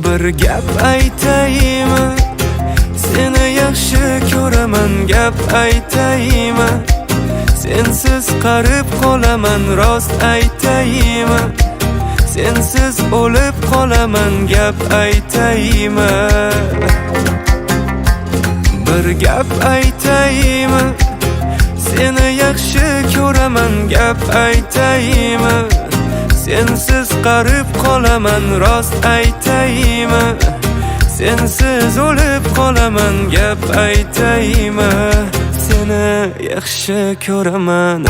Bir gap aytaymi, seni yaxshi ko'raman. Gap aytaymi, sensiz qarib qolaman. Rost aytaymi, sensiz o'lib qolaman. Gap aytaymi, bir gap aytaymi, seni yaxshi ko'raman. Gap aytaymi, sensiz qarib qolaman. Rost aytaymi, sensiz o'lib qolaman. Gap aytaymi, seni yaxshi ko'raman.